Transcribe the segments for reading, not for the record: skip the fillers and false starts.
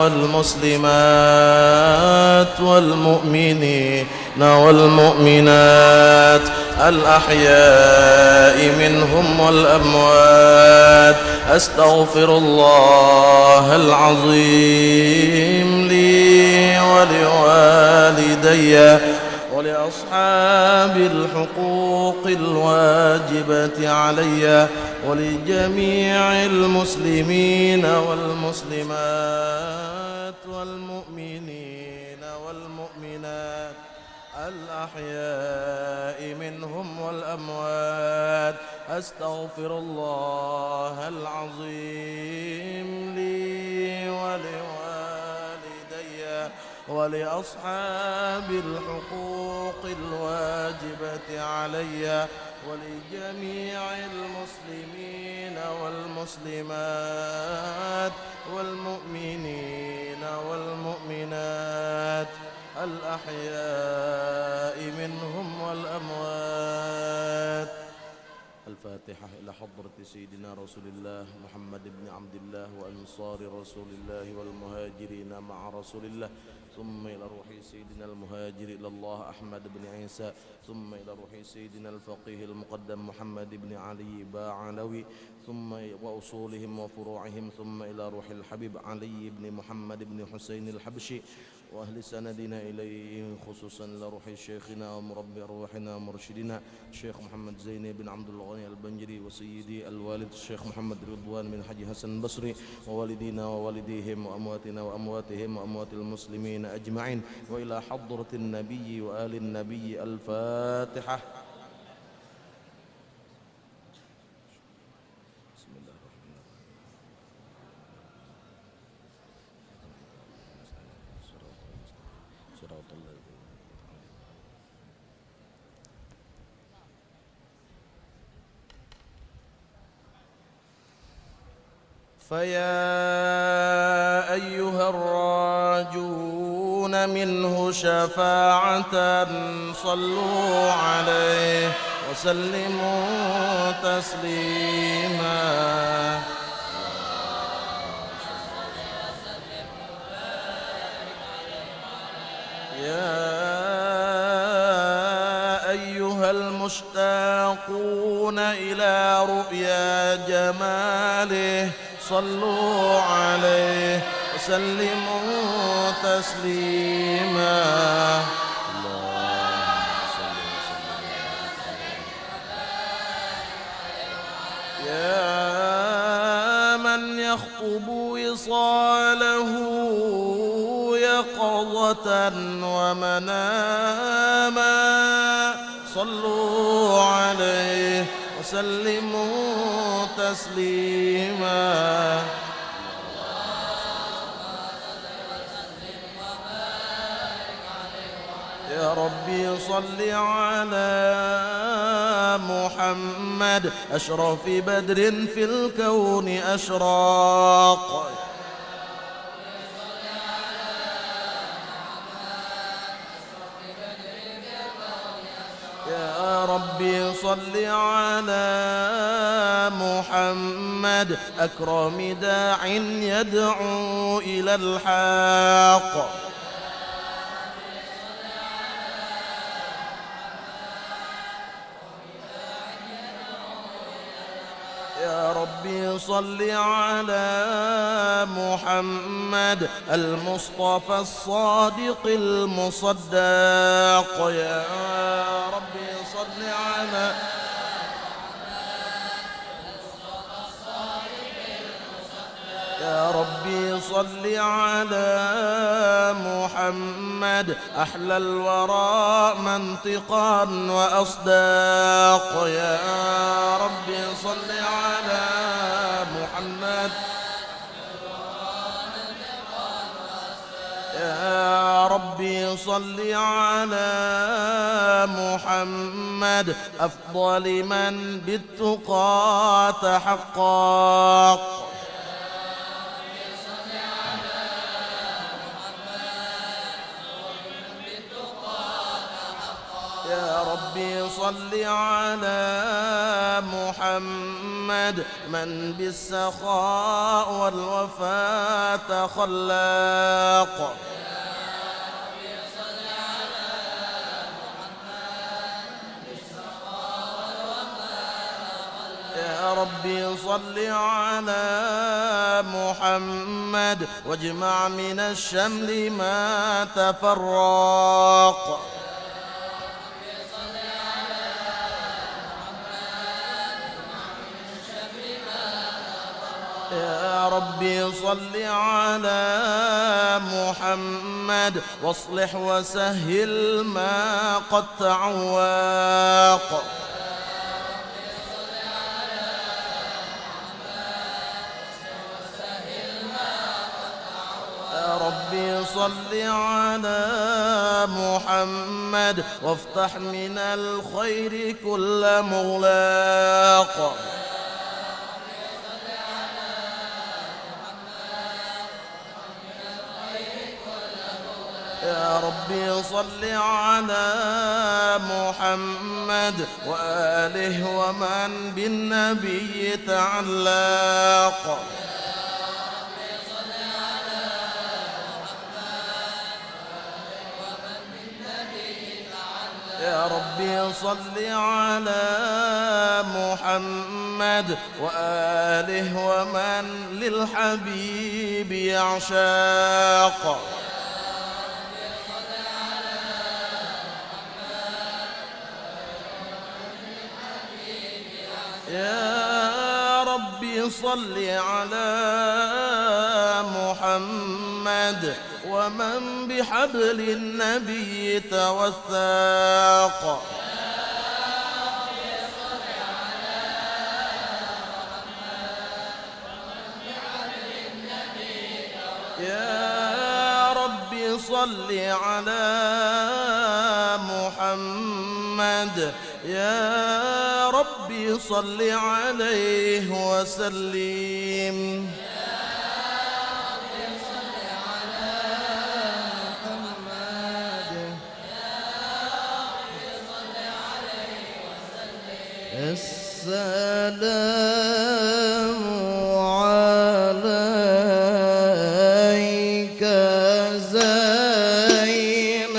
والمسلمات والمؤمنين والمؤمنات الأحياء منهم والأموات. أستغفر الله العظيم لي ولوالدي ولأصحاب الحقوق الواجبة علي ولجميع المسلمين والمسلمات والمؤمنين والمؤمنات الأحياء منهم والأموات. أستغفر الله العظيم لي ولوالدي ولأصحاب الحقوق الواجبة علي ولجميع المسلمين والمسلمات والمؤمنين والمؤمنات الأحياء منهم والأموات. الفاتحة إلى حضرة سيدنا رسول الله محمد بن عبد الله وأنصار رسول الله والمهاجرين مع رسول الله، ثم إلى روح سيدنا المهاجر إلى الله أحمد بن عيسى، ثم إلى روح سيدنا الفقيه المقدم محمد بن علي باعلوي، ثم وأصولهم وفروعهم، ثم إلى روح الحبيب علي بن محمد بن حسين الحبشي وأهل سندنا إليه، خصوصا لروح شيخنا ومربي أرواحنا ومرشدنا الشيخ محمد زين بن عبد الغني البنجري، وسيدي الوالد الشيخ محمد رضوان بن حجي حسن البصري، ووالدينا ووالديهم وأمواتنا وأمواتهم وأموات المسلمين أجمعين، وإلى حضرة النبي وآل النبي. الفاتحة. فيا أيها الراجون منه شفاعة صلوا عليه وسلموا تسليما. يا أيها المشتاقون إلى رؤيا جماله صلوا عليه وسلموا تسليما. يا من يخطب وصاله يقظة ومناما صلوا عليه وسلموا تسليما. يا ربي صل على محمد أشرف بدر في الكون أشراق. يا ربي صل على محمد أكرم داع يدعو إلى الحق. يا ربي صل على محمد المصطفى الصادق المصدق. يا ربي صل على يا ربي صل على محمد أحلى الورى منطقا وأصداق. يا ربي صل على محمد يا ربي صل على محمد أفضل من بالتقى تحقق. يا ربي صل على محمد من بالسخاء والوفاء تخلاق. يا ربي صل على محمد واجمع من الشمل ما تفرق. يا ربي صل على محمد واصلح وسهل ما قد تعواق. يا ربي صل على محمد وافتح من الخير كل مغلاق. يا ربي صل على محمد وآله ومن بالنبي تعلق. يا ربي صل على محمد وآله ومن للحبيب يعشاق. يا ربي صل على محمد ومن بحبل النبي توثاق. يا ربي صل على محمد يا ربي صل عليه وسلم. السلام عليك زين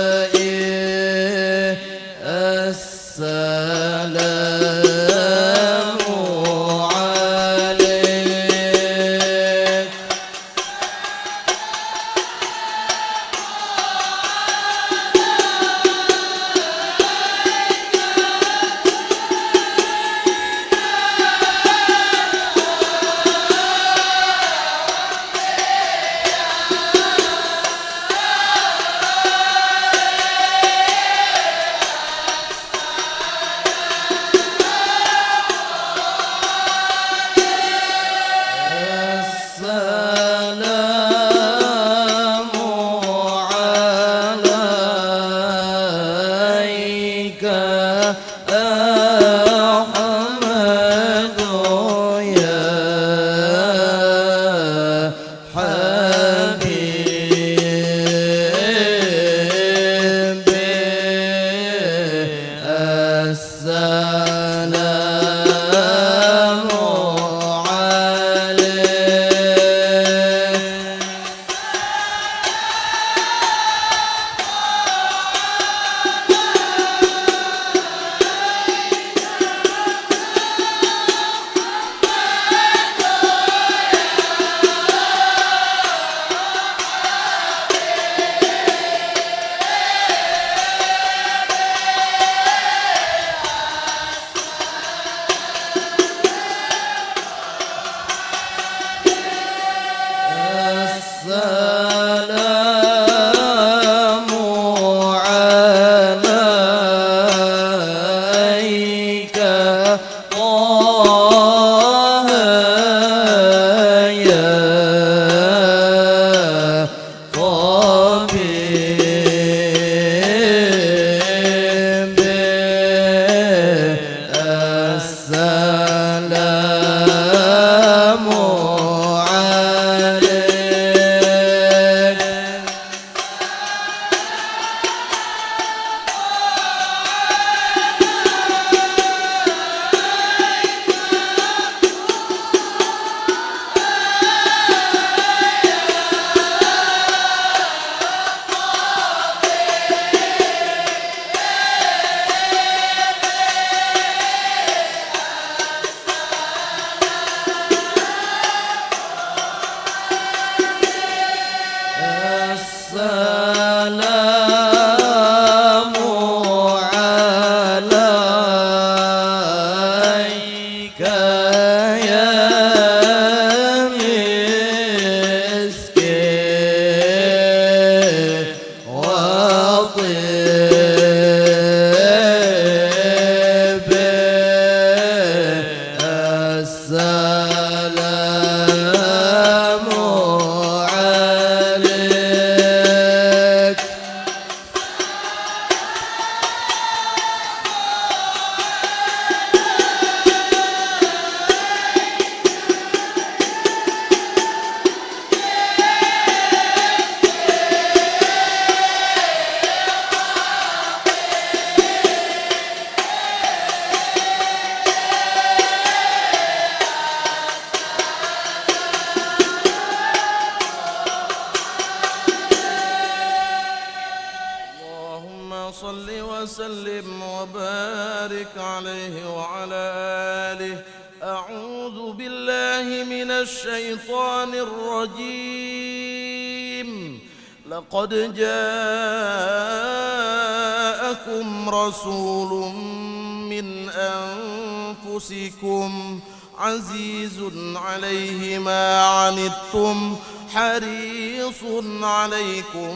الأنبياء. السلام عليك. السلام عليك أحمد يا حبيبي. السلام وبارك عليه وعلى آله. أعوذ بالله من الشيطان الرجيم. لقد جاءكم رسول من أنفسكم عزيز عليه ما عنتم حريص عليكم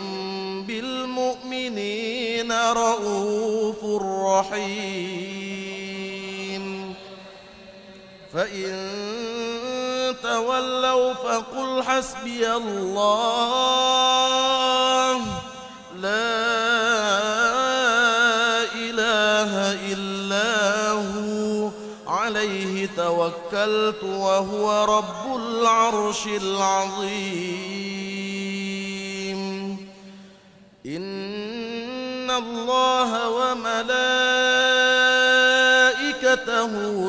بالمؤمنين رؤوف رحيم. فإن تولوا فقل حسبي الله لا إله إلا هو عليه توكلت وهو رب العرش العظيم. إن الله وملائكته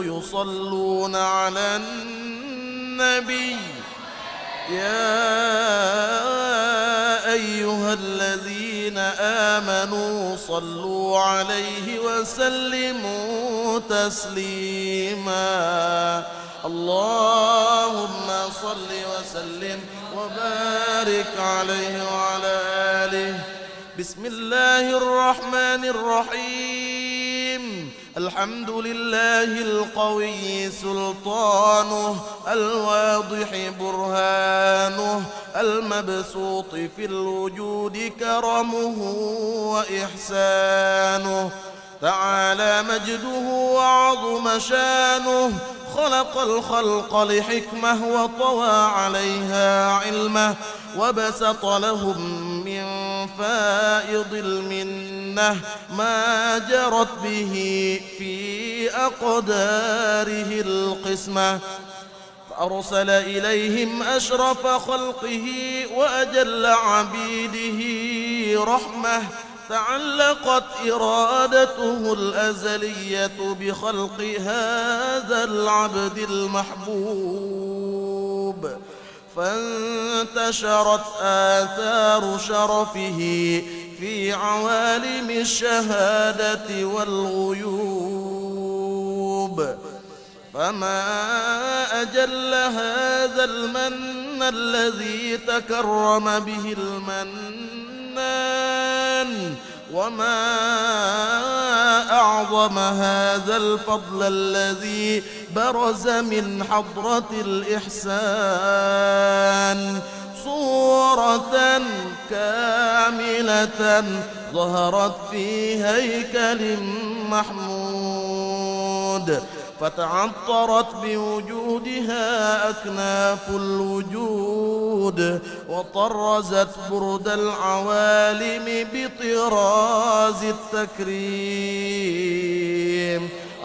يصلون على النبي يا أيها الذين آمنوا صلوا عليه وسلموا تسليما. اللهم صل وسلم وبارك عليه وعلى آله. بسم الله الرحمن الرحيم. الحمد لله القوي سلطانه الواضح برهانه المبسوط في الوجود كرمه وإحسانه تعالى مجده وعظم شانه. خلق الخلق لحكمة وطوى عليها علمه وبسط لهم من فائض المنة ما جرت به في أقداره القسمة. فأرسل إليهم أشرف خلقه وأجل عبيده رحمة تعلقت إرادته الأزلية بخلق هذا العبد المحبوب. فانتشرت آثار شرفه في عوالم الشهادة والغيوب. فما أجل هذا المن الذي تكرم به المنان وما أعظم هذا الفضل الذي برز من حضرة الإحسان. صورة كاملة ظهرت في هيكل محمود فتعطرت بوجودها أكناف الوجود وطرزت برد العوالم بطراز التكريم.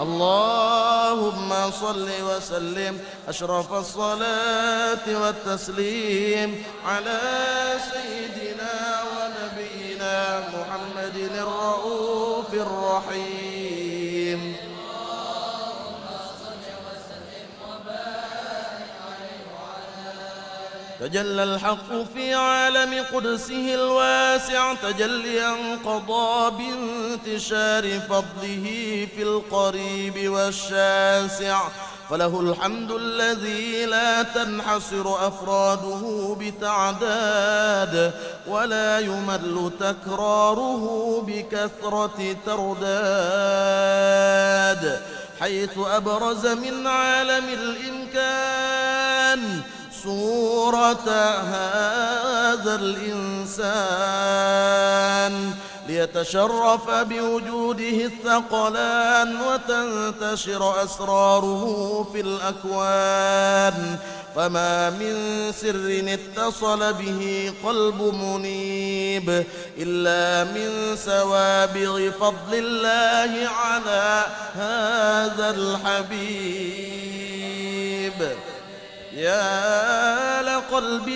اللهم صل وسلم أشرف الصلاة والتسليم على سيدنا ونبينا محمد الرؤوف الرحيم. تجلى الحق في عالم قدسه الواسع تجليا قضى بانتشار فضله في القريب والشاسع. فله الحمد الذي لا تنحصر أفراده بتعداد ولا يمل تكراره بكثرة ترداد. حيث أبرز من عالم الإمكان صورة هذا الإنسان ليتشرف بوجوده الثقلان وتنتشر أسراره في الأكوان. فما من سر اتصل به قلب منيب إلا من سوابغ فضل الله على هذا الحبيب. يا لقلب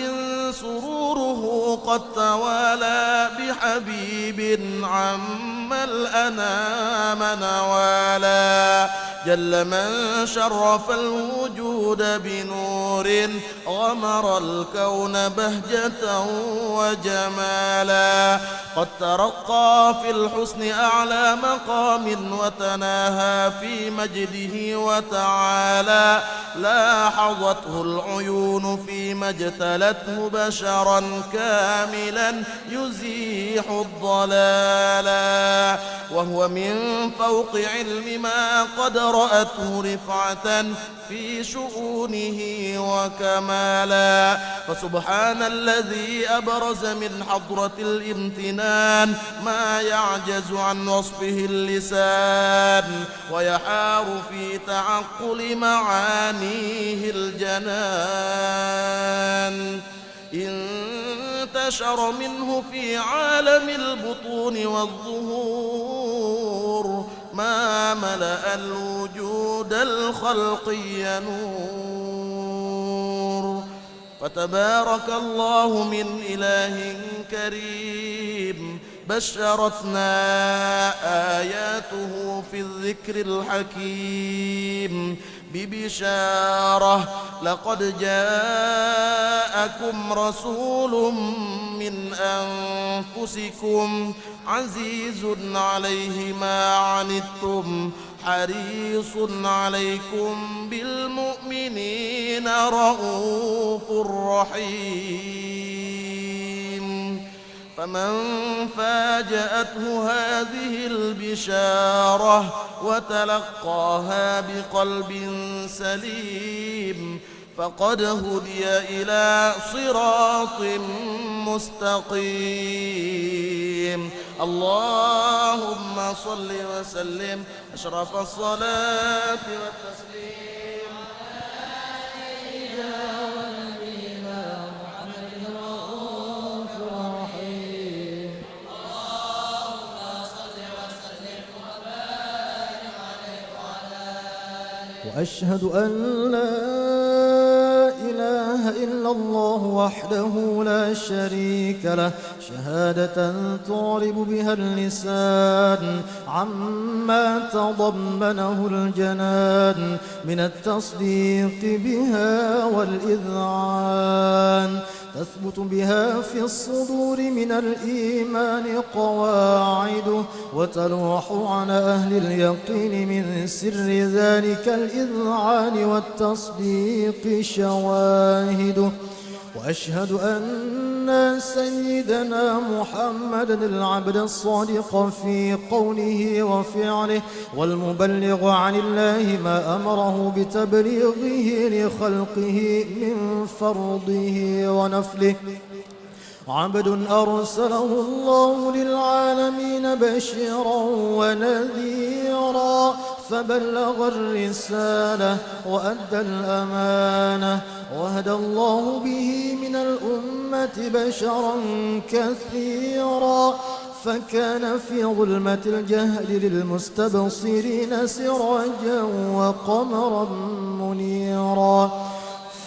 سروره قد توالى بحبيب عم الأنام نوالا جل من شرف الوجود بنور غمر الكون بهجة وجمالا قد ترقى في الحسن أعلى مقام وتناهى في مجده وتعالى لاحظته العيون فيما اجتلته بشرا كاملا يزيح الضلالا وهو من فوق علم ما قد رأته رفعة في شؤونه وكمالا فسبحان الذي أبرز من حضرة الامتنان ما يعجز عن وصفه اللسان ويحار في تعقل معانيه الجنان انتشر منه في عالم البطون والظهور ما ملأ الوجود الخلقي نور فتبارك الله من إله كريم بشرتنا آياته في الذكر الحكيم ببشارة لقد جاءكم رسول من أنفسكم عزيز عليه ما عنتم حريص عليكم بالمؤمنين رؤوف رحيم فمن فاجأته هذه البشارة وتلقاها بقلب سليم فقد هدي إلى صراط مستقيم اللهم صل وسلم أشرف الصلاة والتسليم على سيدنا ونبينا محمد الرؤوف الرحيم اللهم صل وسلم وبارك عليه وعلى آله وأشهد أن لا إله إلا الله وحده لا شريك له شهادة تعرب بها اللسان عما تضمنه الجنان من التصديق بها والإذعان تثبت بها في الصدور من الإيمان قواعده وتلوح على أهل اليقين من سر ذلك الإذعان والتصديق شواهده وأشهد أن سيدنا محمد العبد الصادق في قوله وفعله والمبلغ عن الله ما أمره بتبليغه لخلقه من فرضه ونفله عبد أرسله الله للعالمين بشيرا ونذيرا فبلغ الرسالة وأدى الأمانة وهدى الله به من الأمة بشرا كثيرا فكان في ظلمة الجهل للمستبصرين سراجا وقمرا منيرا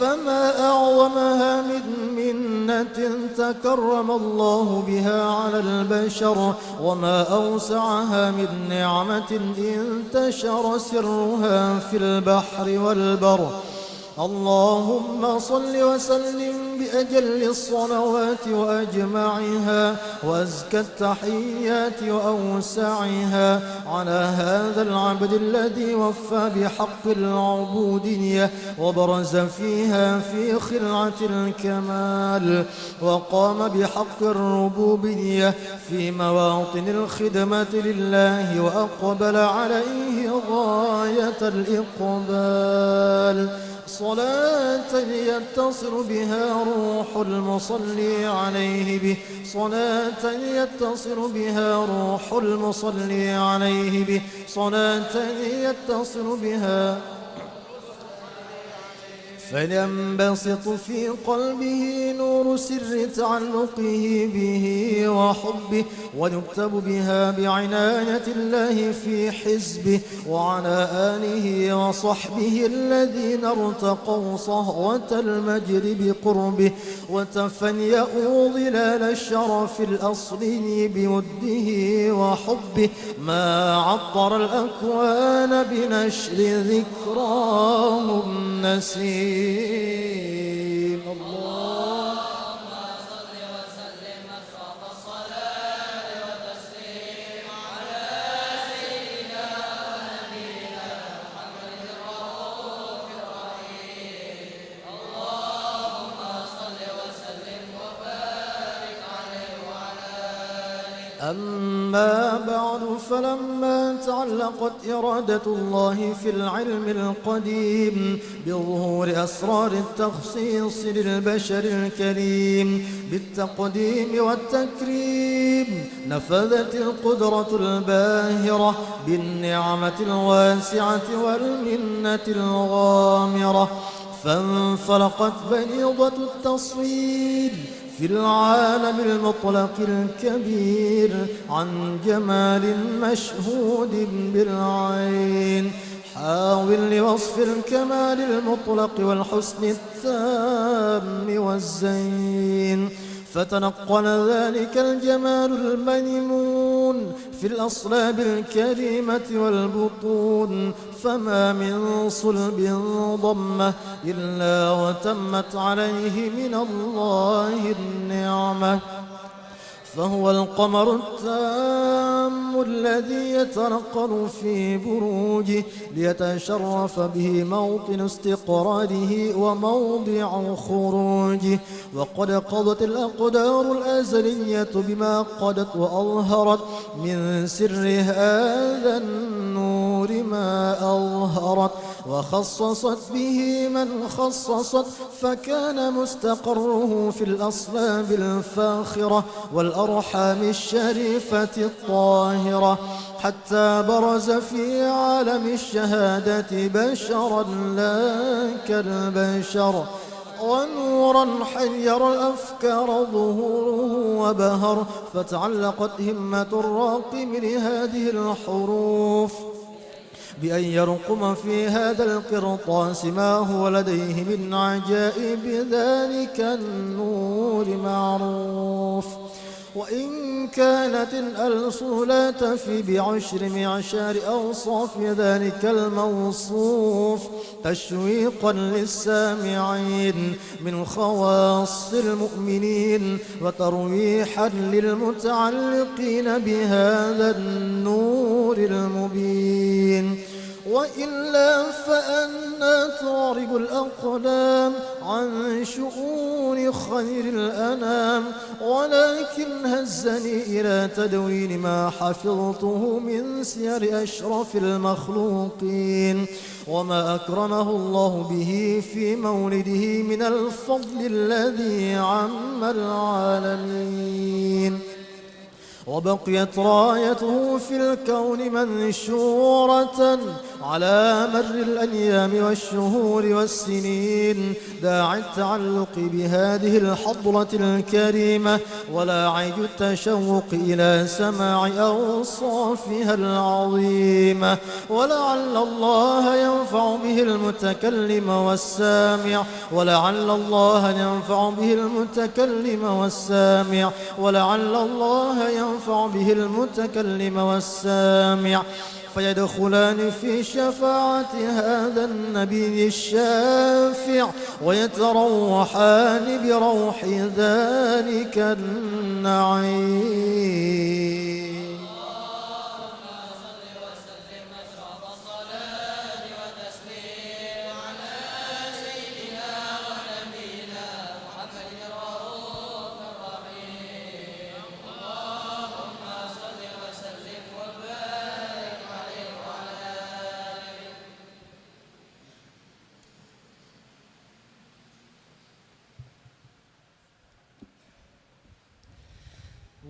فما أعظمها من منة تكرم الله بها على البشر وما أوسعها من نعمة انتشر سرها في البحر والبر اللهم صل وسلم بأجل الصلوات وأجمعها وأزكى التحيات وأوسعها على هذا العبد الذي وفى بحق العبودية وبرز فيها في خلعة الكمال وقام بحق الربوبية في مواطن الخدمة لله وأقبل عليه غاية الإقبال صلاة يتصل بها روح المصلي عليه به صلاة يتصل بها روح المصلي عليه به صلاة يتصل بها فلينبسط في قلبه نور سر تعلقه به وحبه، ونكتب بها بعناية الله في حزبه، وعلى آله وصحبه الذين ارتقوا صهوة المجد بقربه، وتفنيأوا ظلال الشرف الأصلي بوده وحبه، ما عطر الأكوان بنشر ذكراه النسيم. اللهم صل وسلم أشرف الصلاة وتسليم على سيدنا ونبينا محمد الرؤوف الرحيم. اللهم صل وسلم وبارك عليه وعلى آله. أما بعد، فلما تعلقت إرادة الله في العلم القديم بظهور أسرار التخصيص للبشر الكريم بالتقديم والتكريم، نفذت القدرة الباهرة بالنعمة الواسعة والمنة الغامرة، فانفلقت بنيضة التصوير في العالم المطلق الكبير عن جمال مشهود بالعين، حاول لوصف الكمال المطلق والحسن التام والزين، فتنقل ذلك الجمال الميمون في الأصلاب الكريمة والبطون، فما من صلب ضمه إلا وتمت عليه من الله النعمة، فهو القمر التام الذي يتنقل في بروجه ليتشرف به موطن استقراره وموضع خروجه، وقد قضت الأقدار الأزلية بما قضت وأظهرت من سر هذا النور ما أظهرت، وخصصت به من خصصت، فكان مستقره في الأصلاب الفاخرة والأرحام الشريفة الطاهرة، حتى برز في عالم الشهادة بشرا لا كالبشر، ونورا حير الأفكار ظهوره وبهر، فتعلقت همة الراقم لهذه الحروف بأن يرقم في هذا القرطاس ما هو لديه من عجائب ذلك النور معروف. وإن كانت الألسن لا تفي بعشر معشار أوصاف ذلك الموصوف تشويقا للسامعين من خواص المؤمنين، وترويحا للمتعلقين بهذا النور المبين، وإلا فأنا تعرب الأقلام عن شؤون خير الأنام، ولكن هزني إلى تدوين ما حفظته من سير أشرف المخلوقين، وما أكرمه الله به في مولده من الفضل الذي عم العالمين، وبقيت رايته في الكون منشورة على مر الأيام والشهور والسنين، داعي التعلق بهذه الحضرة الكريمة ولاعي التشوق إلى سماع أوصافها العظيمة، ولعل الله ينفع به المتكلم والسامع، ولعل الله ينفع به المتكلم والسامع، ولعل الله ينفع به المتكلم والسامع، فيدخلان في شفاعة هذا النبي الشافع، ويتروحان بروح ذلك النعيم.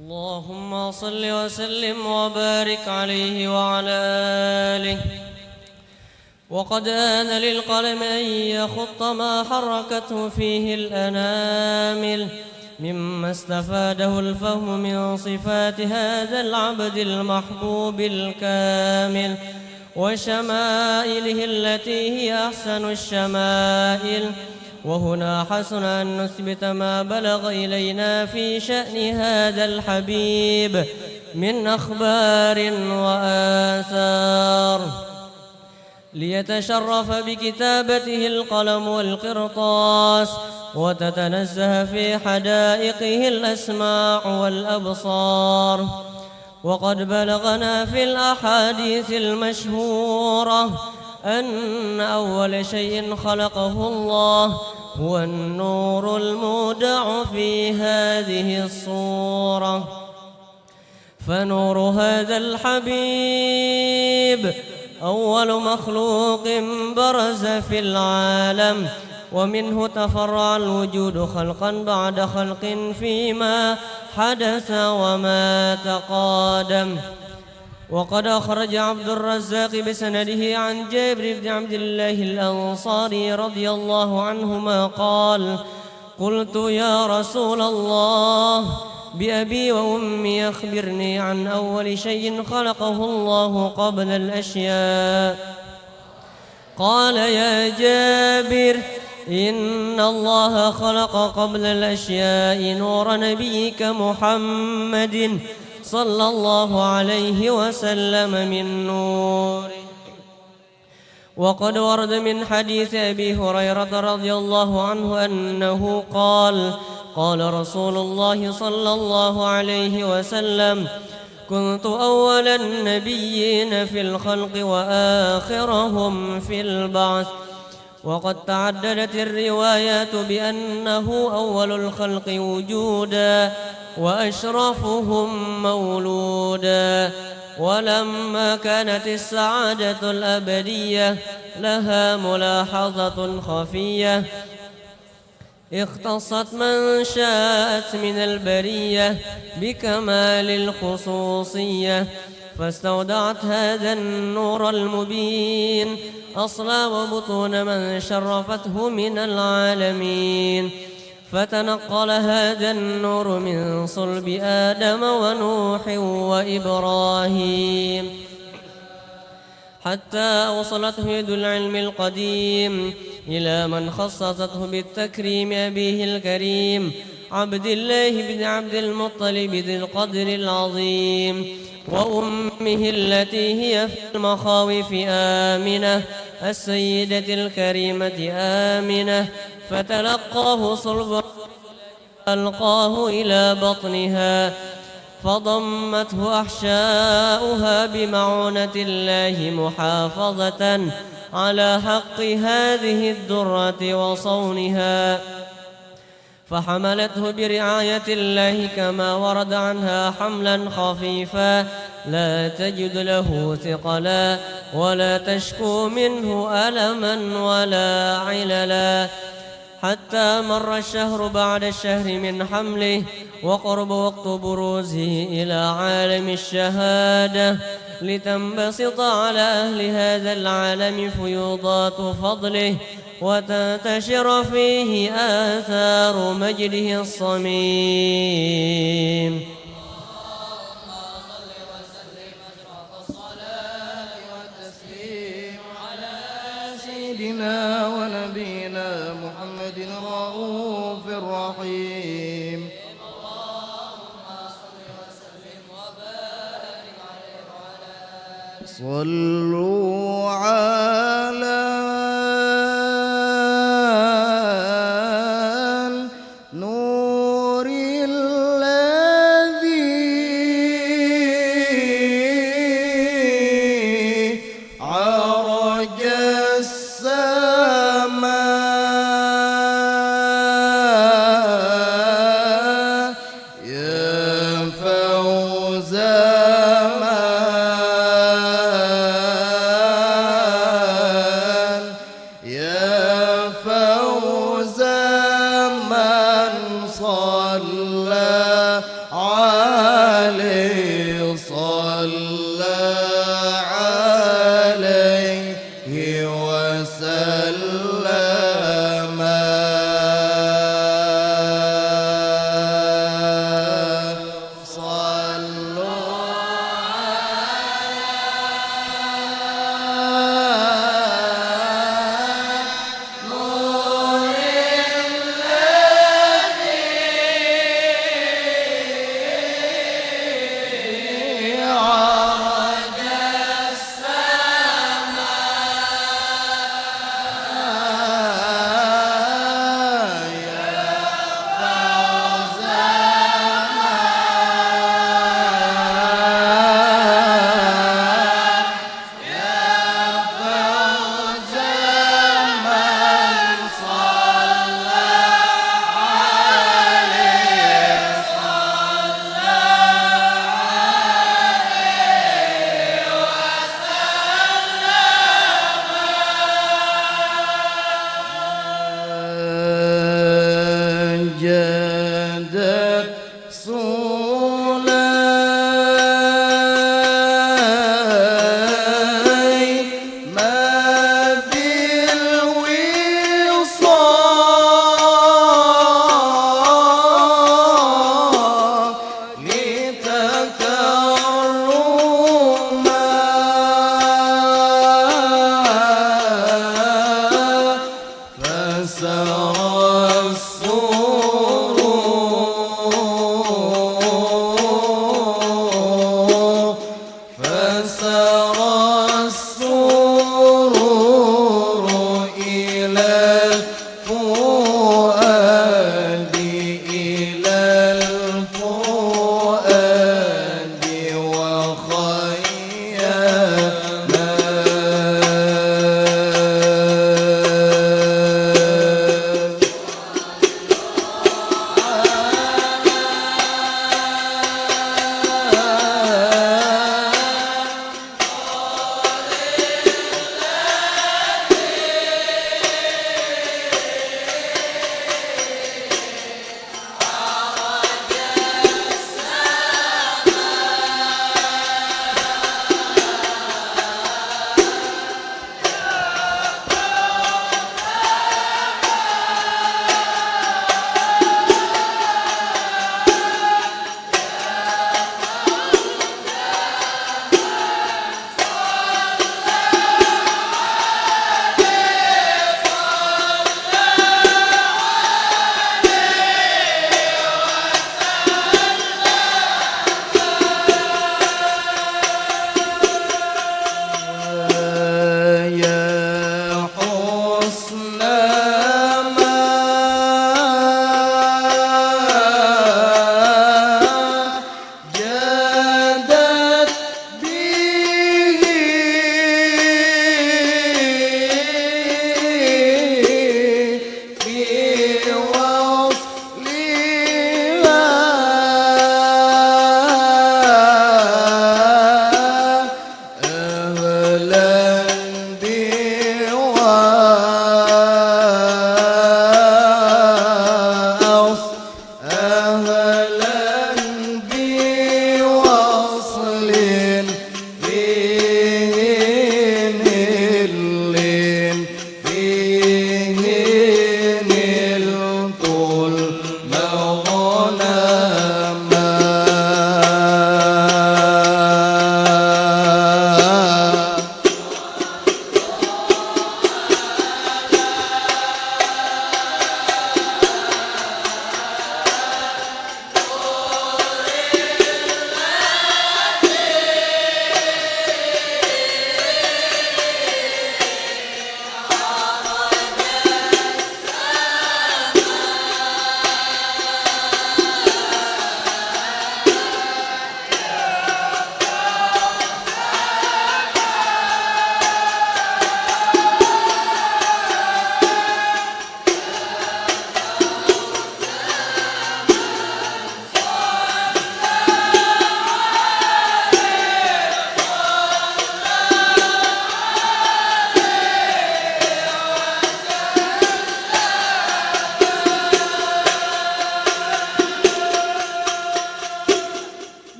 اللهم صل وسلم وبارك عليه وعلى آله. وقد آن للقلم أن يخط ما حركته فيه الأنامل مما استفاده الفهم من صفات هذا العبد المحبوب الكامل وشمائله التي هي أحسن الشمائل. وهنا حسن أن نثبت ما بلغ إلينا في شأن هذا الحبيب من أخبار وآثار، ليتشرف بكتابته القلم والقرطاس وتتنزه في حدائقه الأسماع والأبصار. وقد بلغنا في الأحاديث المشهورة أن أول شيء خلقه الله هو النور المودع في هذه الصورة. فنور هذا الحبيب أول مخلوق برز في العالم، ومنه تفرع الوجود خلقا بعد خلق فيما حدث وما تقادم. وقد أخرج عبد الرزاق بسنده عن جابر بن عبد الله الأنصاري رضي الله عنهما قال: قلت يا رسول الله بأبي وأمي أخبرني عن أول شيء خلقه الله قبل الأشياء. قال: يا جابر إن الله خلق قبل الأشياء نور نبيك محمد صلى الله عليه وسلم من نوره. وقد ورد من حديث أبي هريرة رضي الله عنه أنه قال: قال رسول الله صلى الله عليه وسلم: كنت أول النبيين في الخلق وآخرهم في البعث. وقد تعددت الروايات بأنه أول الخلق وجودا وأشرفهم مولودا. ولما كانت السعادة الأبدية لها ملاحظة خفية اختصت من شاءت من البرية بكمال الخصوصية، فاستودعت هذا النور المبين أصلا وبطون من شرفته من العالمين، فتنقل هذا النور من صلب آدم ونوح وإبراهيم حتى أوصلته يد العلم القديم إلى من خصصته بالتكريم أبيه الكريم عبد الله بن عبد المطلب ذي القدر العظيم، وأمه التي هي في المخاوف آمنة السيدة الكريمة آمنة، فتلقاه صلب ألقاه إلى بطنها فضمته أحشاؤها بمعونة الله محافظة على حق هذه الدرة وصونها، فحملته برعاية الله كما ورد عنها حملا خفيفا لا تجد له ثقلا ولا تشكو منه ألما ولا عللا، حتى مر الشهر بعد الشهر من حمله وقرب وقت بروزه إلى عالم الشهادة لتنبسط على أهل هذا العالم فيوضات فضله وتنتشر فيه آثار مجده الصميم. سيدنا ونبينا محمد الرؤوف الرحيم. اللهم صل وسلم وبارك عليه وعلى آله. صلوا على نور الذي عرج السماء يا فوز من يا فوز من صلى عليه عليه وسلم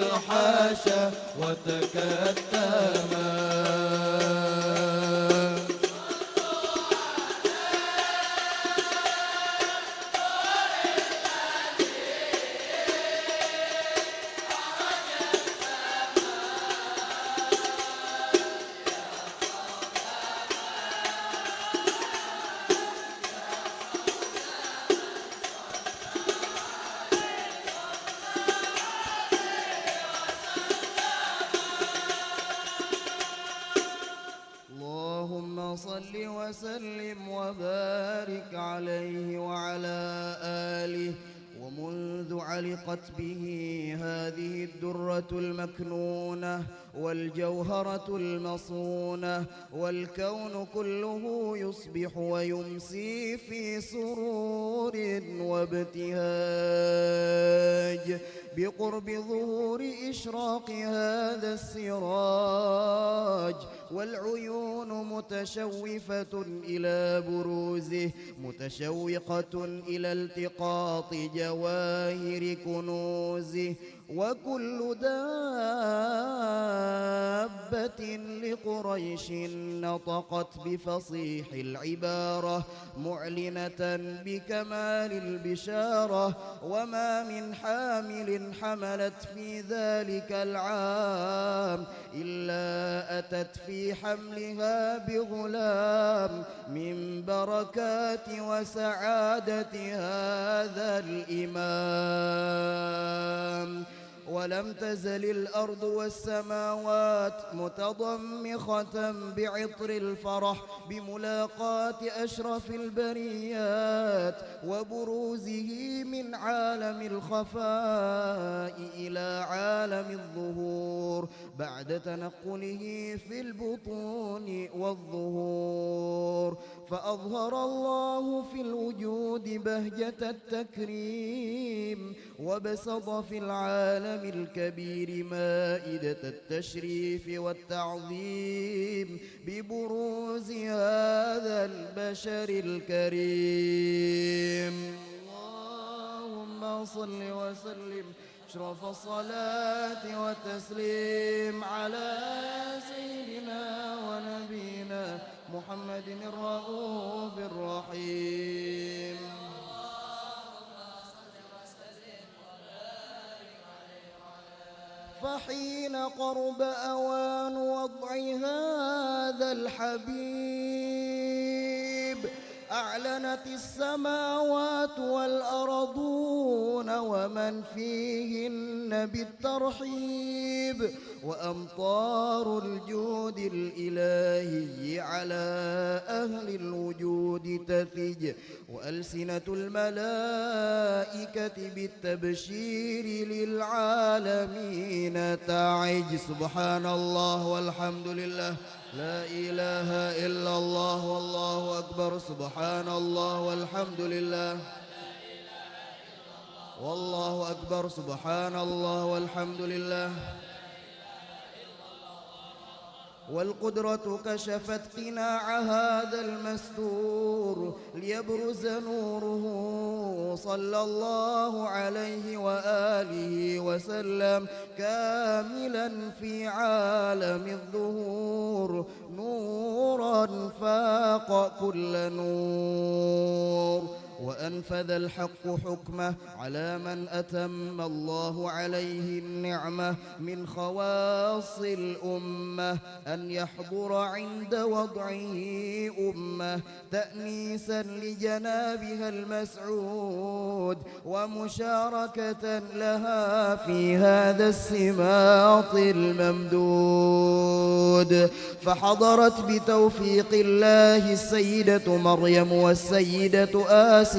حاشا وتكتما. اللهم صل وسلم وبارك عليه وعلى آله. ومنذ علقت به هذه الدرة المكنونة والجوهرة المصونة والكون كله يصبح ويمسي في سرور وابتهاج بقرب ظهور إشراق هذا السراج، والعيون متشوفة إلى بروزه متشوقة إلى التقاط جواهر كنوزه. وكل دابة لقريش نطقت بفصيح العبارة معلنة بكمال البشارة. وما من حامل حملت في ذلك العام إلا أتت في حملها بغلام من بركات وسعادة هذا الإمام. ولم تزل الأرض والسماوات متضمخة بعطر الفرح بملاقاة أشرف البريات وبروزه من عالم الخفاء إلى عالم الظهور بعد تنقله في البطون والظهور. فأظهر الله في الوجود بهجة التكريم وبسط في العالم الكبير مائدة التشريف والتعظيم ببروز هذا البشر الكريم. اللهم صل وسلم أشرف الصلاة والتسليم على سيدنا ونبينا محمد الرؤوف الرحيم. فحين قرب أوان وضع هذا الحبيب أعلنت السماوات والأرضون ومن فيهن بالترحيب، وأمطار الجود الإلهي على أهل الوجود تثج، وألسنة الملائكة بالتبشير للعالمين تعج. سبحان الله والحمد لله لا إله إلا الله والله أكبر. سبحان الله والحمد لله والله أكبر. سبحان الله والحمد لله. والقدرة كشفت قناع هذا المستور ليبرز نوره صلى الله عليه وآله وسلم كاملا في عالم الظهور نورا فاق كل نور. وأنفذ الحق حكمه على من أتم الله عليه النعمة من خواص الأمة أن يحضر عند وضعه أمة تأنيسا لجنابها المسعود ومشاركة لها في هذا السماط الممدود. فحضرت بتوفيق الله السيدة مريم والسيدة آسية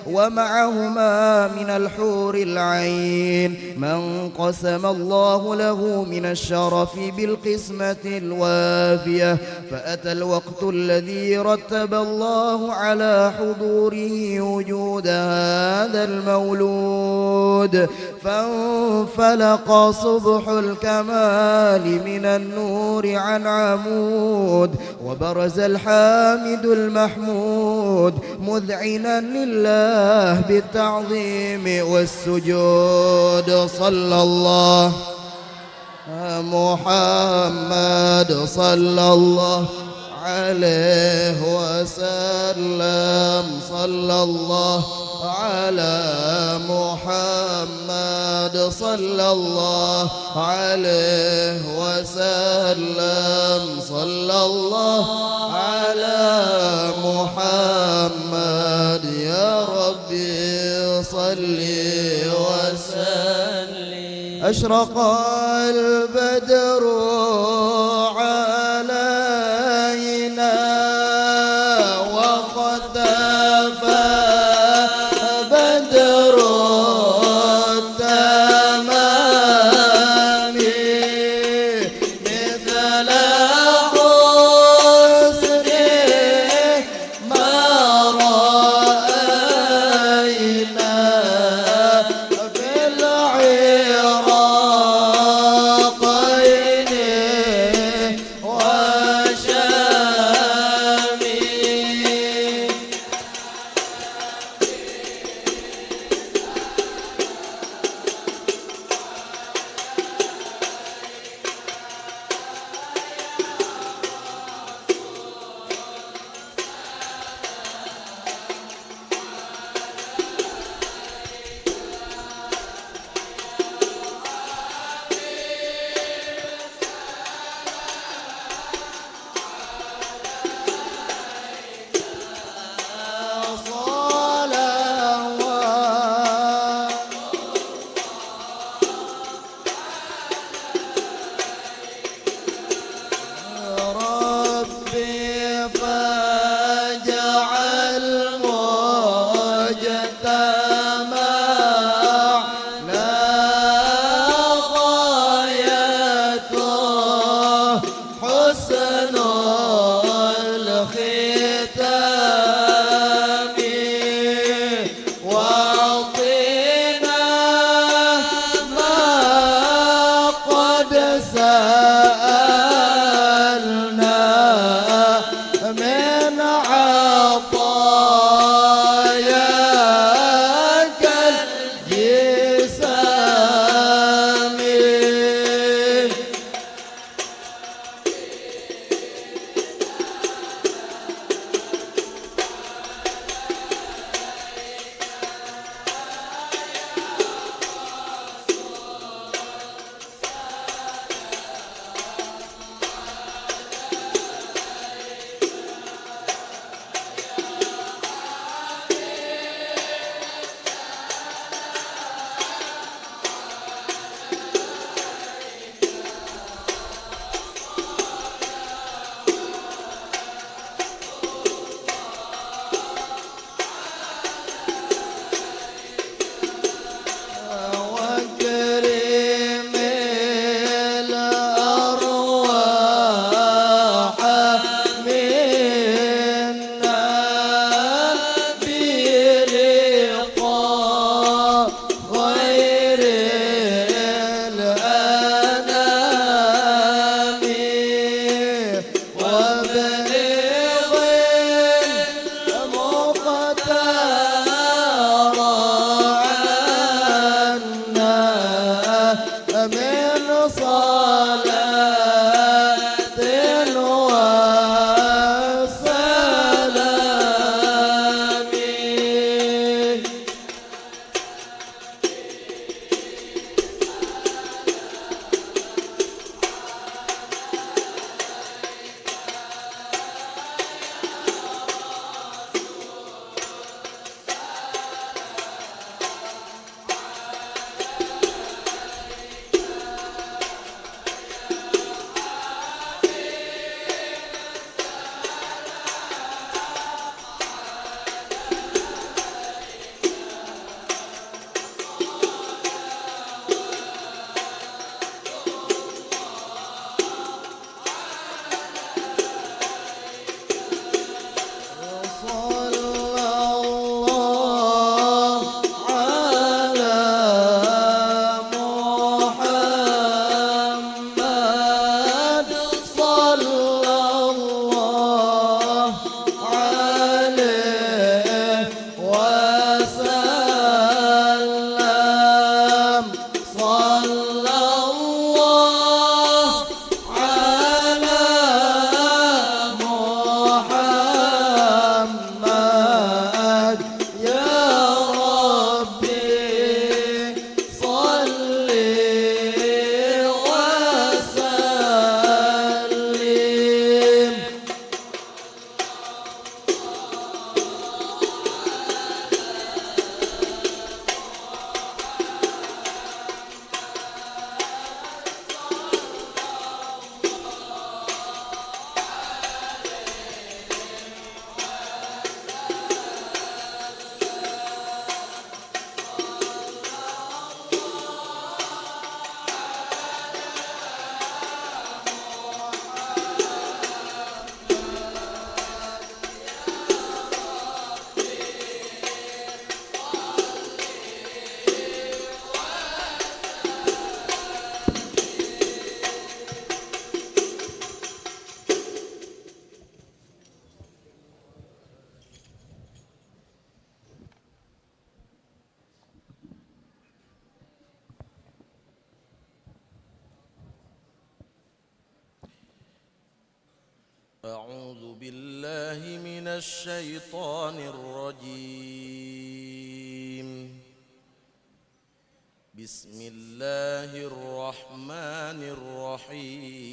ومعهما من الحور العين من قسم الله له من الشرف بالقسمة الوافية. فأتى الوقت الذي رتب الله على حضوره وجود هذا المولود، فانفلق صبح الكمال من النور عن عمود، وبرز الحامد المحمود مذعنا لله بالتعظيم والسجود. صلى الله محمد صلى الله عليه وسلم صلى الله على محمد صلى الله عليه وسلم صلى الله على محمد يا ربي صل وسلم أشرق البدر علينا وقد بدر التمام مثل حسنه ما رأينا في العراقين وشام. ربي فاجعل مجتمعنا غايته حسن الختام واعطنا ما قد سألنا من عطاياك الجسام. وكرم الأرواح منا بلقاء غير الأنام وابلغ المختار عنا من صلاة وسلام. أعوذ بالله من الشيطان الرجيم. بسم الله الرحمن الرحيم.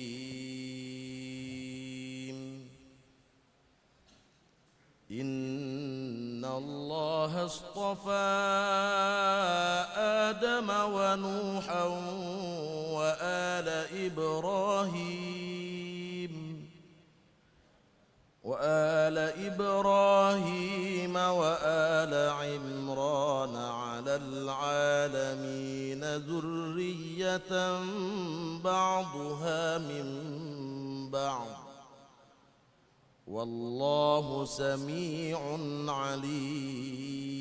إن الله اصطفى آدم ونوحا وآل إبراهيم وآل عمران على العالمين ذرية بعضها من بعض والله سميع عليم.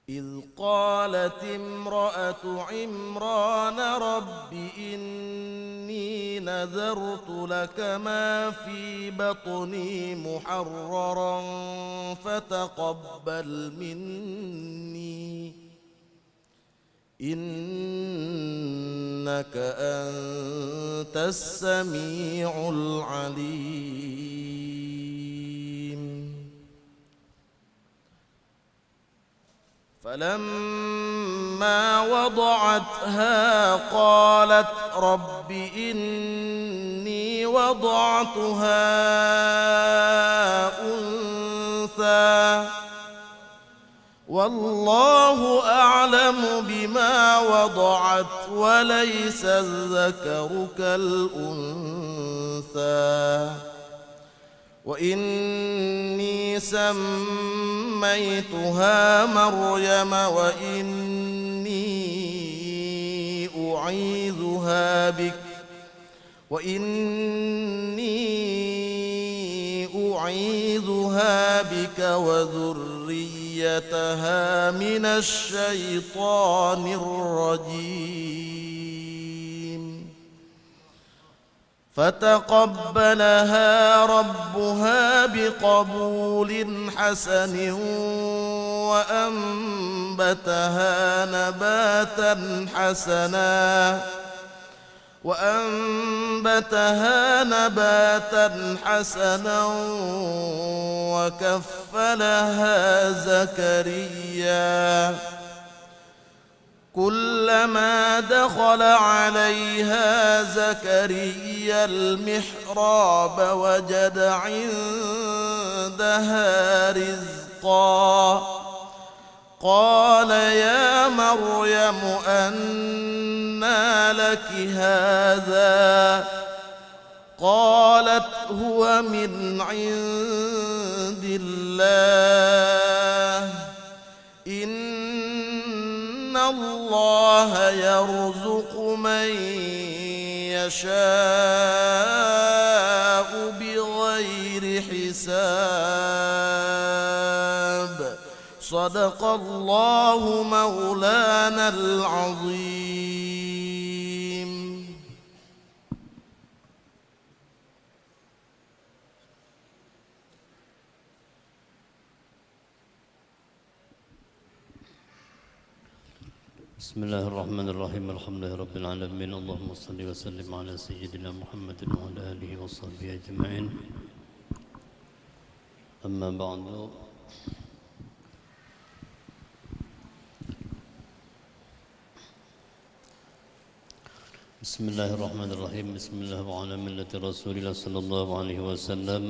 إذ قالت امرأة عمران رب إني نذرت لك ما في بطني محررا فتقبل مني إنك أنت السميع العليم. فلما وضعتها قالت رب إني وضعتها أنثى والله أعلم بما وضعت وليس الذكر كالأنثى وإني سميتها مريم وإني أعيذها بك وذريتها من الشيطان الرجيم. فتقبلها ربها بقبول حسن وأنبتها نباتا حسنا وكفلها زكريا كلما دخل عليها زكريا المحراب وجد عندها رزقا قال يا مريم أنى لك هذا قالت هو من عند الله إن الله يرزق من يشاء بغير حساب. صدق الله مولانا العظيم. بسم الله الرحمن الرحيم. الحمد لله رب العالمين. اللهم صل وسلم على سيدنا محمد وعلى آله وصحبه أجمعين. أما بعد، بسم الله الرحمن الرحيم. بسم الله وعلى ملة رسول الله صلى الله عليه وسلم.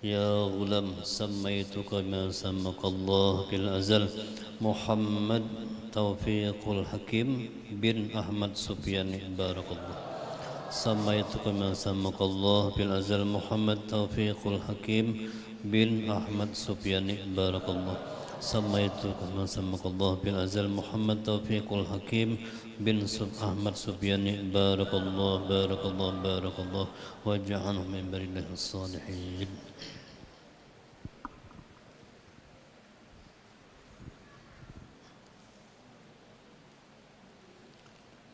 يا غلام سميتك ما سمك الله في الأزل محمد توفيق الحكيم بن أحمد سفيان بارك الله. سميتك ما سمك الله في الأزل محمد توفيق الحكيم بن أحمد سفيان بارك الله. سميتك ما سمك الله في الأزل محمد توفيق الحكيم بن أحمد سفيان بارك الله بارك الله بارك الله واجعله من بر الله الصالحين.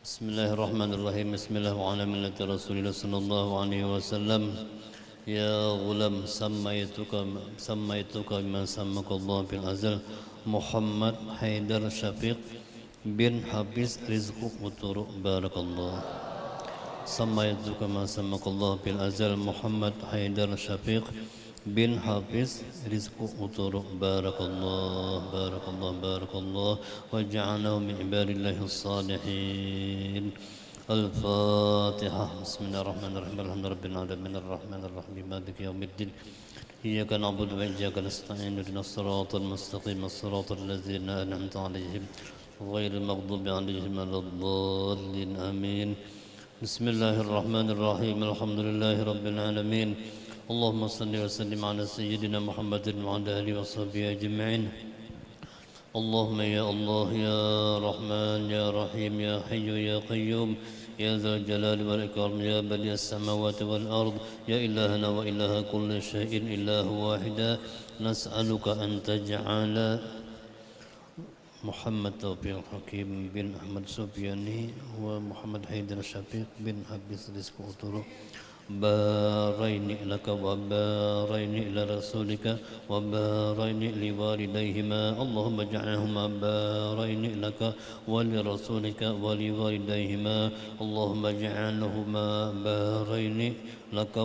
بسم الله الرحمن الرحيم. بسم الله وعلى ملة رسول الله صلى الله عليه وسلم. يا غلام سميتك ما سمك الله في الأزل محمد حيدر شفيق bin Habis rizqu uturu barakallah. Sammaytuka ma samakallah bil azal Muhammad Haidar Syafiq bin Hafiz rizqu uturu barakallah barakallah barakallah waj'alnahu min ibadillahi salihin. Al-Fatihah. Bismillahirrahmanirrahim. Alhamdulillahirabbil alamin arrahmanir rahim maliki yaumiddin. Iyyaka na'budu wa iyyaka nasta'in ihdinas siratal mustaqim siratal ladzina an'amta 'alaihim ghairil maghdubi 'alaihim waladdallin. Amin. Bismillahirrahmanirrahim. Alhamdulillahi rabbil alamin. Allahumma salli wa sallim ala sayyidina Muhammadin wa ala alihi wa sahbihi ajma'in. Allahumma ya Allah ya Rahman ya Rahim ya Hayyu ya Qayyum ya Dzal Jalali wal Ikram ya Badi as-samawati wal ard ya ilahana wa ilaha kulli syai'in ilahu wahida nas'aluka an taj'ala Muhammad Taufiq Hakim bin Ahmad Sufyani wa Muhammad Haidar Syafiq bin Habis rizqu uturu بارين لك وبارين إلى رسولك وبارين لوالديهما اللهم اجعلهما بارين لك ولرسولك ولوالديهما اللهم اجعلهما بارين لك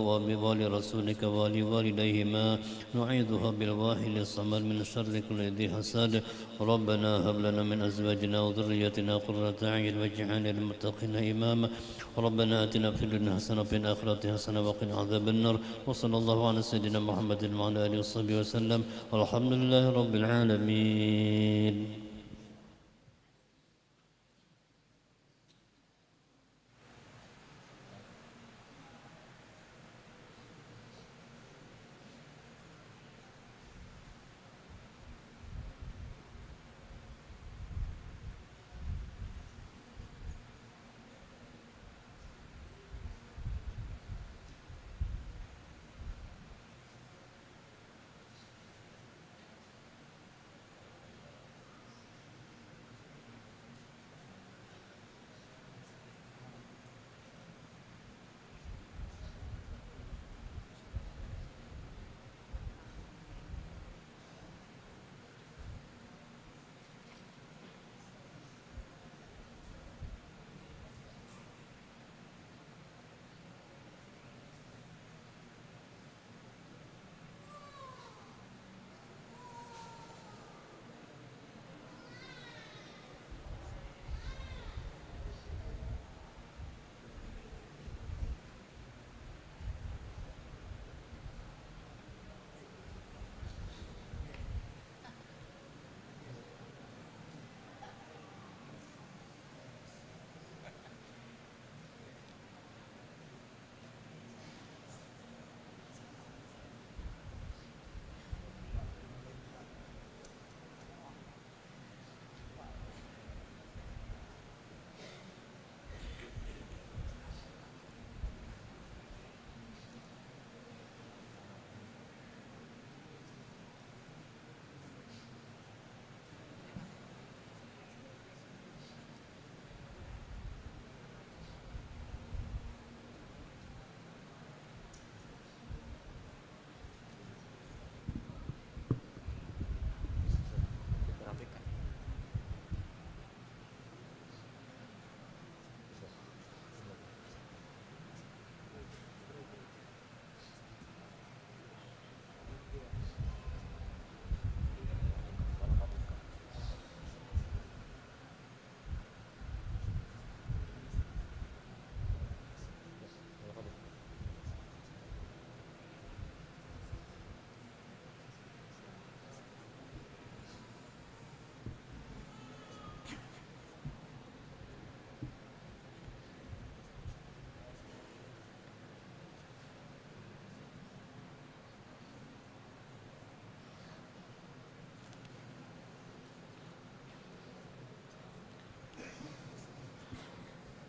ولرسولك ولوالديهما نعيذها بالواحد الصمد من شر كل ذي حسد ربنا هب لنا من أزواجنا وذريتنا قرة أعين واجعلنا للمتقين إماما ربنا آتنا في الدنيا حسنة وفي الآخرة حسنة وقنا عذاب النار وصلى الله على سيدنا محمد وعلى آله وصحبه وسلم والحمد لله رب العالمين.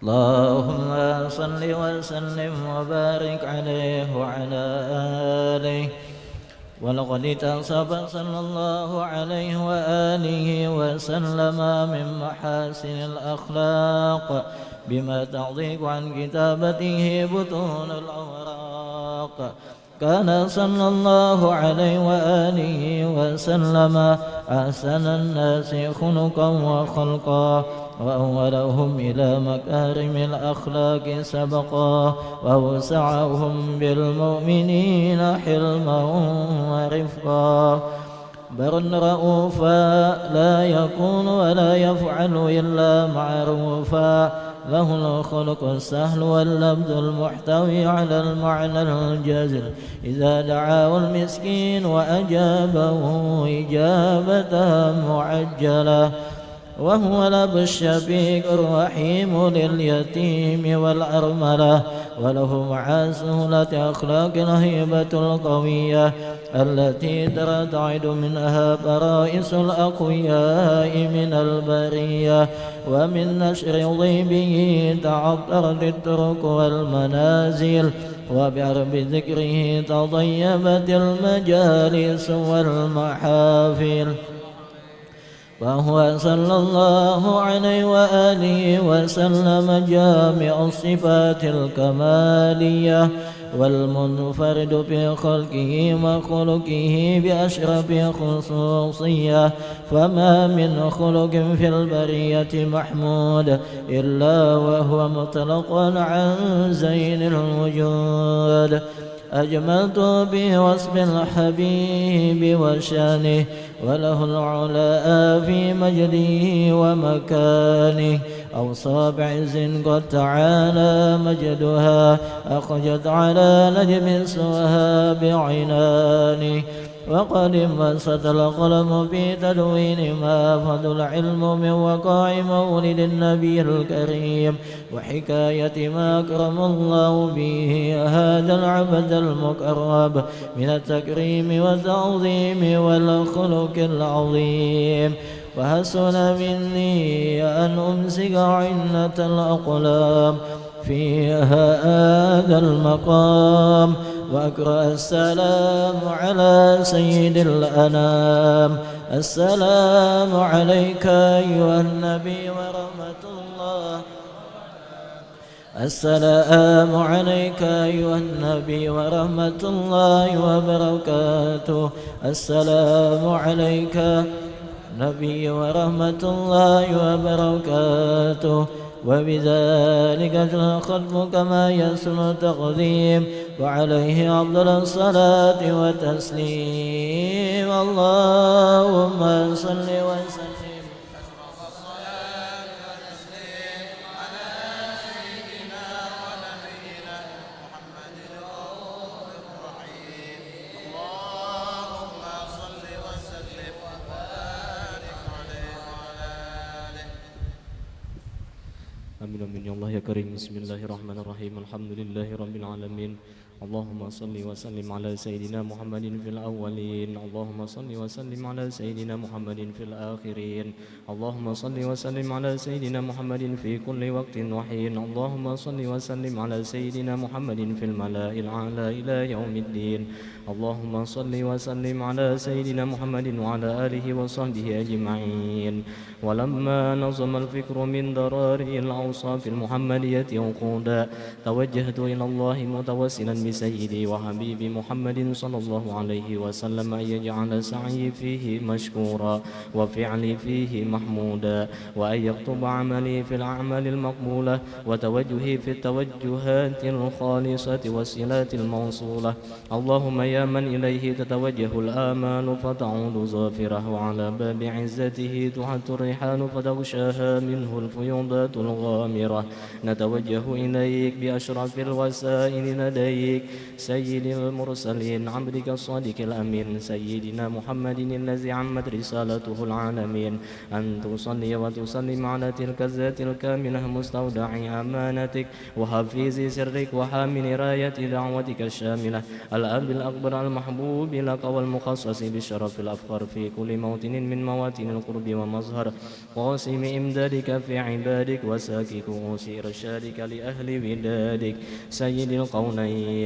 اللهم صل وسلم وبارك عليه وعلى آله ولقد اتصف صلى الله عليه وآله وسلم من محاسن الأخلاق بما تضيق عن كتابته بطون الأوراق كان صلى الله عليه وآله وسلم أحسن الناس خلقا وخلقا وأولهم إلى مكارم الأخلاق سبقا وأوسعهم بالمؤمنين حلما ورفقا بر رؤوفا لا يكون ولا يفعل إلا معروفا له الخلق السهل واللبد المحتوي على المعنى الجازل إذا دعاه المسكين وأجابه إجابة معجلة وهو الأب الشفيق الرحيم لليتيم والأرملة وله مع سهولة أخلاق الهيبة القوية التي ترتعد منها فرائس الأقوياء من البرية ومن نشر ضيبه تعطرت الطرق والمنازل وبعرب ذكره تضيبت المجالس والمحافل فهو صلى الله عليه وآله وسلم جامع الصفات الكمالية والمنفرد في خلقه وخلقه بأشرف خصوصية فما من خلق في البرية محمود إلا وهو مطلق عن زين الوجود أجملت بوصف الحبيب وشانه وله العلاء في مجده ومكانه أوصى بعز قد تعالى مجدها أخجت على نجم سوها بعنانه وقد انبسط القلم في تدوين ما فضل العلم من وقاع مولد النبي الكريم وحكاية ما أكرم الله به هذا العبد المقرب من التكريم والتعظيم والخلق العظيم وحسن مني أن أمسك عنة الأقلام في هذا المقام وأقرأ السلام على سيد الأنام السلام عليك أيها النبي ورحمة الله السلام عليك أيها النبي ورحمة الله وبركاته السلام عليك نبي ورحمة الله وبركاته وبذلك الختم كما يسن تقديم وعليه أفضل الصلاة والتسليم اللهم صل وسلم Amin amin ya Allah ya karim. Bismillahirrahmanirrahim. Alhamdulillahi rabbil alamin. Allahumma salli wa sallim ala sayyidina Muhammadin fil awwalin. Allahumma salli wa sallim ala sayyidina Muhammadin fil akhirin. Allahumma salli wa sallim ala sayyidina Muhammadin fi kulli waqtin wa hin. Allahumma salli wa sallim ala sayyidina Muhammadin fil mala'il a'la ila yaumiddin. Allahumma salli wa sallim ala sayyidina Muhammadin wa ala alihi wa sahbihi ajma'in. ولما نظم الفكر من ضراري الأوصاف المحمدية عقودا توجهت إلى الله متوسلا بسيدي وحبيبي محمد صلى الله عليه وسلم أن يجعل سعي فيه مشكورا وفعلي فيه محمودا وأن يكتب عملي في الأعمال المقبولة وتوجهي في التوجهات الخالصة والصلات الموصولة اللهم يا من إليه تتوجه الآمال فتعود ظافرة وعلى باب عزته تحت الريحان فتغشاها منه الفيوضات الغامرة نتوجه إليك بأشرف الوسائل لديك سيد المرسلين عبدك الصادق الأمين سيدنا محمد الذي عمت رسالته العالمين أن تصلي وتسلم على تلك الذات الكاملة مستودع أمانتك وحفيظ سرك وحامل راية دعوتك الشاملة الأب الأكبر المحبوب لك والمخصص بالشرف الأفخر في كل موطن من مواطن القرب ومظهر قاسم إمدادك في عبادك وساكك أوسي رشادك لأهل ودادك سيد القونين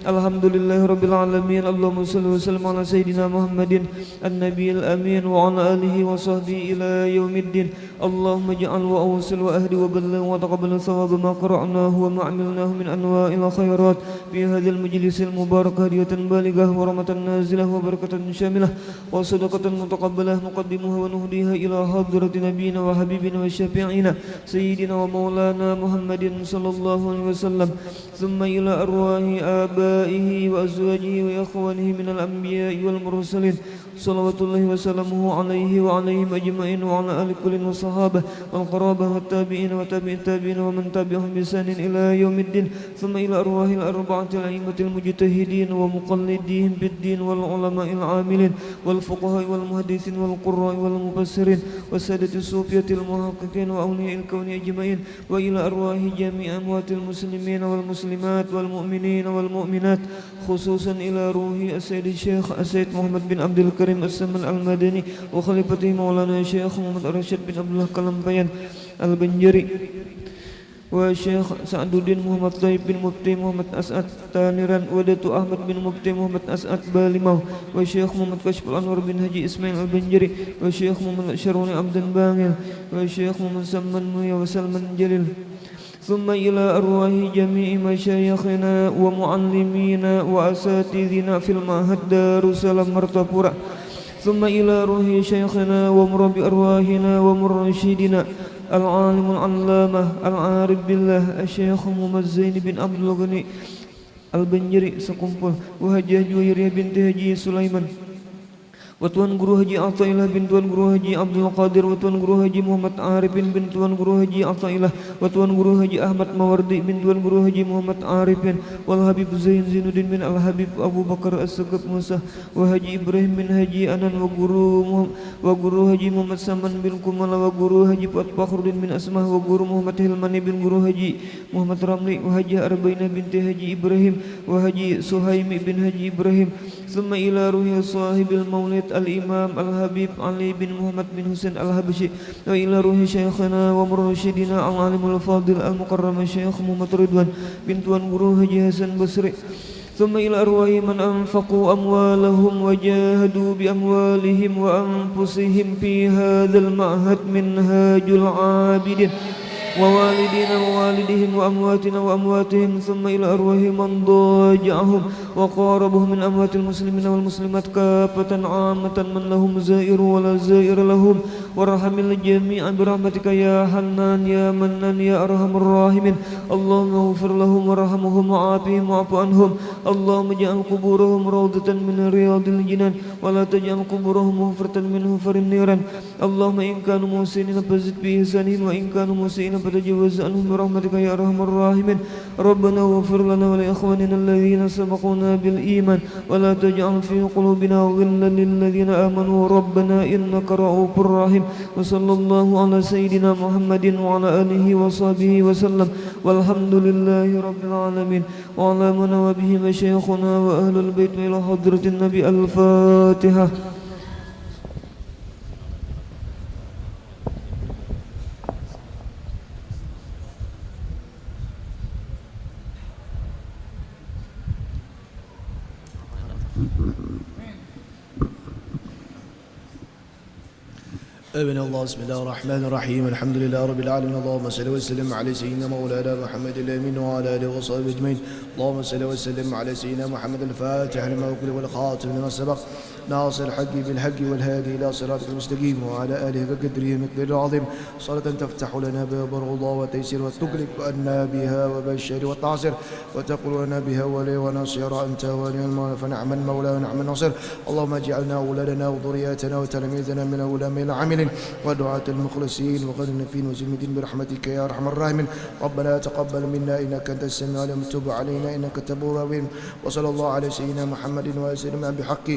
alhamdulillahi rabbil alamin. Allahumma salli wa sallim ala sayyidina Muhammadin an-nabiyil amin wa ala alihi wa sahbihi ila yaumiddin. Allahumma ja'al wa awsil wa ahdi wa balligh wa taqabbal thawab ma qara'nahu wa ma 'amilnahu min anwa'il khairat fi hadzal majlisil mubarak hadiyatan balighah wa rahmatan nazilah wa barakatan syamilah wa sadaqatan mutaqabbalah nuqaddimuha wa nuhdiha ila hadrati nabiyyina wa habibina wa syafi'ina sayyidina wa maulana Muhammadin sallallahu alaihi wasallam thumma ila arwahi abaihi wa azwajihi wa ikhwanihi minal anbiya'i wal mursalin salawatullahi wa salamuhu alaihi wa alaihim ajma'in wa ala ali kullin wa sahabah wal qarabah wa tabi'in wa tabi'in tabi'in wa man tabi'ahum bi ihsanin ila yaumiddin thumma ila arwahil arba'atil a'immatil mujtahidin wa muqallidin bid din wal ulama'il 'amilin wal fuqaha wal muhaddithin wal qurra'i wal mufassirin wasadati sufiyatil muhaqqiqin wa awliya'il kauni ajma'in wa ila arwahi jami'i amwatil muslimin wal muslimat wal mu'minin wal mu'minat khususan ila ruhi as-sayyid Syekh As-Sayyid Muhammad bin Abdul Karim As-Saman Al-Madani wa khalifatihi maulana Syekh Muhammad Ar-Rasyid bin Abdullah Kalampayan Al-Banjari wa Syekh Sa'aduddin Muhammad Taib bin Mufti Muhammad As'ad Taniran wa Datu Ahmad bin Mufti Muhammad As'ad Balimau wa Syekh Muhammad Kashful Anwar bin Haji Ismail Al-Banjari wa Syekh Muhammad Syaruni Abdan Bangil wa Syekh Muhammad Salman Muya wa Salman Jalil ثم إلى أرواح جميع مشايخنا ومعلمينا وأساتذنا في المعهد دار السلام مرتپورا ثم إلى روح شيخنا ومربي أرواحنا ومرشدنا العالم العلامة العارف بالله الشيخ محمد زين بن عبد الغني Al-Banjari sekumpul Wahajah Juwairiyah binti Haji Sulaiman wa Tuan Guru Haji Athaillah bin Tuan Guru Haji Abdul Qadir wa Tuan Guru Haji Muhammad Arifin bin Tuan Guru Haji Athaillah wa Tuan Guru Haji Ahmad Mawardi bin Tuan Guru Haji Muhammad Arifin wal Habib Zain Zainuddin bin Al-Habib Abu Bakar As-Sagaf Musa wa Haji Ibrahim bin Haji Anan wa Guru Haji Muhammad Saman bin Kumala wa Guru Haji Fuad Fakhruddin bin Asmah wa Guru Muhammad Hilmani bin Guru Haji Muhammad Ramli wa Haji Arbaina binti Haji Ibrahim wa Haji Suhaimi bin Haji Ibrahim thumma ila ruhi sahibil maulid al-imam al-habib Ali bin Muhammad bin Husain al-Habashi wa ila ruhi syekhana wa mursyidina al-alimul fadil al-mukarram Syekh Muhammad Ridwan bin Tuan Guru Haji Hasan Basri thumma ila arwahi man anfaqu amwalahum wa jahadu bi amwalihim wa anfusihim fi hadzal ma'had minhajul abidin ووالدينا ووالدهم وأمواتنا وأمواتهم ثم إلى أرواح من ضاجعهم وقاربهم من أموات المسلمين والمسلمات كافة عامة من لهم زائر ولا زائر لهم وارحم الجميع برحمتك يا حنان يا منان يا أرحم الراحمين اللهم اغفر لهم وارحمهم وعافهم واعف عنهم اللهم اجعل قبورهم روضة من رياض الجنان ولا تجعل قبورهم مغفرة من حفر النيران اللهم إن كانوا محسنين فزد بإحسانهم وإن كانوا مسيئين فتجاوز عنهم برحمتك يا أرحم الراحمين ربنا اغفر لنا ولإخواننا الذين سبقونا بالإيمان ولا تجعل في قلوبنا غلا للذين آمنوا ربنا إنك رؤوف رحيم وصلى الله على سيدنا محمد وعلى آله وصحبه وسلم والحمد لله رب العالمين وعلى من وبه مشايخنا وأهل البيت إلى حضرة النبي الفاتحة. آمين الله. بسم الله الرحمن الرحيم. الحمد لله رب العالمين. اللهم صل وسلم على سيدنا مولانا محمد الأمين وعلى آله وصحبه أجمعين. اللهم صل وسلم على سيدنا محمد الفاتح لما أغلق والخاتم لما سبق ناصر الحق بالحق والهادي إلى صراطك المستقيم وعلى آله بقدره مقدار العظيم صلاة تفتح لنا باب الرضا والتيسير وتغلق عنا بها وبالشر والتعسير وتقول لنا بها ولي ونصير أنت ولي المولى فنعم المولى ونعم النصير. اللهم اجعلنا أولادنا وذرياتنا وتلاميذنا من العلماء العاملين ودعاة المخلصين وغير النبيين وزمدين برحمتك يا أرحم الراحمين. ربنا تقبل منا إنك أنت السميع العليم تب علينا إنك التواب الرحيم. وصلى الله على سيدنا محمد وسلم بحق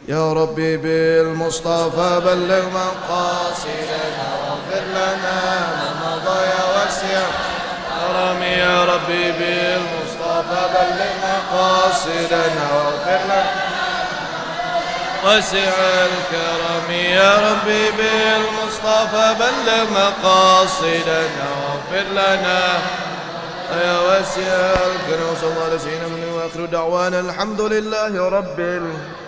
يا ربي بالمصطفى بلغ مقاصدنا واغفر لنا ما مضى وسع كرمي يا ربي بالمصطفى بلغ مقاصدنا واغفر لنا وسع الكرم يا ربي بالمصطفى بلغ مقاصدنا واغفر لنا يا واسع الكرم. وصلى الله على سيدنا محمد. واخر دعوانا الحمد لله رب العالمين.